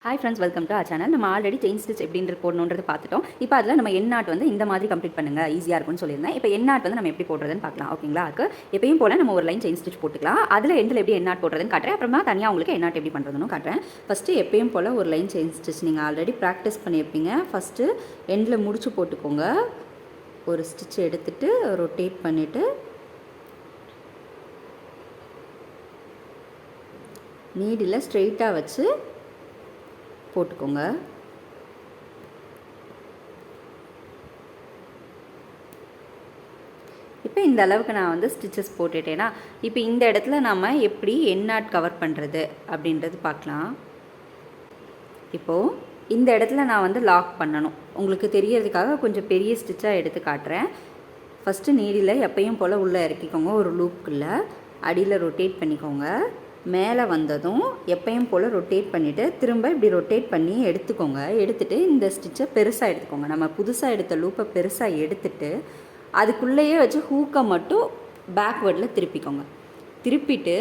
Hi friends, welcome to R channel. நம்ம already chain stitch எப்படின்றது போடணுன்றது பார்த்துட்டோம். இப்போ அதில் நம்ம எண்ணாட் வந்து இந்த மாதிரி கம்ப்ளீட் பண்ணுங்கள், ஈஸியாக இருக்கும்னு சொல்லியிருந்தேன். இப்போ எண்ணாட் வந்து நம்ம எப்படி போடுறதுன்னு பார்க்கலாம். ஓகேங்களா? அதுக்கு எப்பயும் போல் நம்ம ஒரு லைன் செயின் ஸ்டிச் போட்டுக்கலாம். அதில் எண்டில் எப்படி எண்ணாட் போடுறதுன்னு காட்டுறேன். அப்புறமா தனியாக உங்களுக்கு எண்ணாட் எப்படி பண்ணுறதுன்னு காட்டுறேன். ஃபஸ்ட்டு எப்பயும் போல் ஒரு லைன் செயின் ஸ்டிச் நீங்கள் ஆல்ரெடி ப்ராக்டிஸ் பண்ணியிருப்பீங்க. ஃபஸ்ட்டு எண்டில் முடிச்சு போட்டுக்கோங்க. ஒரு ஸ்டிச் எடுத்துகிட்டு ரொட்டேட் பண்ணிவிட்டு நீடில் ஸ்ட்ரெயிட்டாக வச்சு போட்டுக்கோங்க. இப்போ இந்த அளவுக்கு நான் வந்து ஸ்டிச்சஸ் போட்டுட்டேன்னா, இப்போ இந்த இடத்துல நம்ம எப்படி எண்ணாட் கவர் பண்ணுறது அப்படின்றது பார்க்கலாம். இப்போது இந்த இடத்துல நான் வந்து லாக் பண்ணணும். உங்களுக்கு தெரியறதுக்காக கொஞ்சம் பெரிய ஸ்டிச்சாக எடுத்து காட்டுறேன். ஃபஸ்ட்டு நீடில் எப்பயும் போல் உள்ளே இறக்கிக்கோங்க. ஒரு லூப்புக்குள்ளே அடியில் ரொட்டேட் பண்ணிக்கோங்க. மேலே வந்ததும் எப்பயும் போல் ரொட்டேட் பண்ணிவிட்டு திரும்ப இப்படி ரொட்டேட் பண்ணி எடுத்துக்கோங்க. எடுத்துகிட்டு இந்த ஸ்டிச்சை பெருசாக எடுத்துக்கோங்க. நம்ம புதுசாக எடுத்த லூப்பை பெருசாக எடுத்துகிட்டு அதுக்குள்ளேயே வச்சு ஹூக்கை மட்டும் பேக்வேர்டில் திருப்பிக்கோங்க. திருப்பிட்டு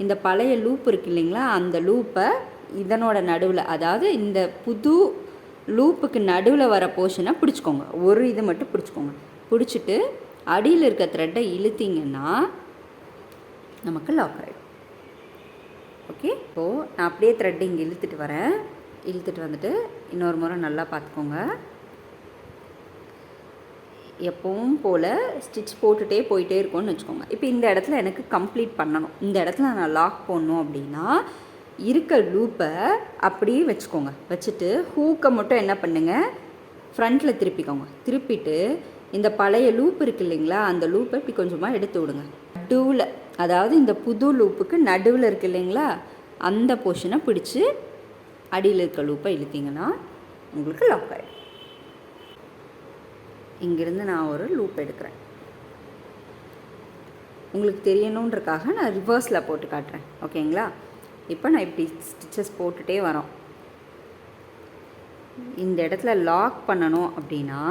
இந்த பழைய லூப் இருக்கு இல்லைங்களா, அந்த லூப்பை இதனோட நடுவில், அதாவது இந்த புது லூப்புக்கு நடுவில் வர போர்ஷனை பிடிச்சிக்கோங்க. ஒரு இது மட்டும் பிடிச்சிக்கோங்க. பிடிச்சிட்டு அடியில் இருக்க த்ரெட்டை இழுத்திங்கன்னா நமக்கு லாக் ஆகிடும். ஓகே, இப்போது நான் அப்படியே த்ரெட் இங்கே இழுத்துட்டு வரேன். இழுத்துட்டு வந்துட்டு இன்னொரு முறை நல்லா பார்த்துக்கோங்க. எப்பவும் போல் ஸ்டிச் போட்டுகிட்டே போயிட்டே இருக்கும்னு வச்சுக்கோங்க. இப்போ இந்த இடத்துல எனக்கு கம்ப்ளீட் பண்ணணும். இந்த இடத்துல நான் லாக் போடணும் அப்படின்னா இருக்க லூப்பை அப்படியே வச்சுக்கோங்க. வச்சுட்டு ஹூக்கை மட்டும் என்ன பண்ணுங்கள், ஃப்ரண்ட்டில் திருப்பிக்கோங்க. திருப்பிட்டு இந்த பழைய லூப் இருக்குது இல்லைங்களா, அந்த லூப்பை இப்படி கொஞ்சமாக எடுத்து விடுங்க. நடுவில், அதாவது இந்த புது லூப்புக்கு நடுவில் இருக்குது இல்லைங்களா, அந்த போர்ஷனை பிடிச்சி அடியில் இருக்க லூப்பை இழுத்திங்கன்னா உங்களுக்கு லாக் ஆகிடும். இங்கேருந்து நான் ஒரு லூப் எடுக்கிறேன். உங்களுக்கு தெரியணுன்றக்காக நான் ரிவர்ஸில் போட்டு காட்டுறேன். ஓகேங்களா? இப்போ நான் இப்படி ஸ்டிச்சஸ் போட்டுகிட்டே வரோம். இந்த இடத்துல லாக் பண்ணணும் அப்படின்னா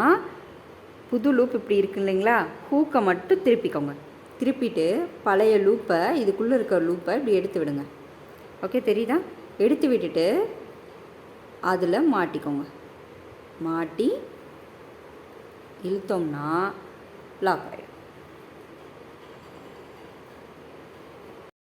புது லூப் இப்படி இருக்கு இல்லைங்களா, ஹூக்கை மட்டும் திருப்பிக்கோங்க. திருப்பிட்டு பழைய லூப்பை, இதுக்குள்ளே இருக்கிற லூப்பை இப்படி எடுத்து விடுங்க. ஓகே, தெரியுதா? எடுத்து விட்டுட்டு அதில் மாட்டிக்கோங்க. மாட்டி இழுத்தோம்னா லாக் ஆகிடும்.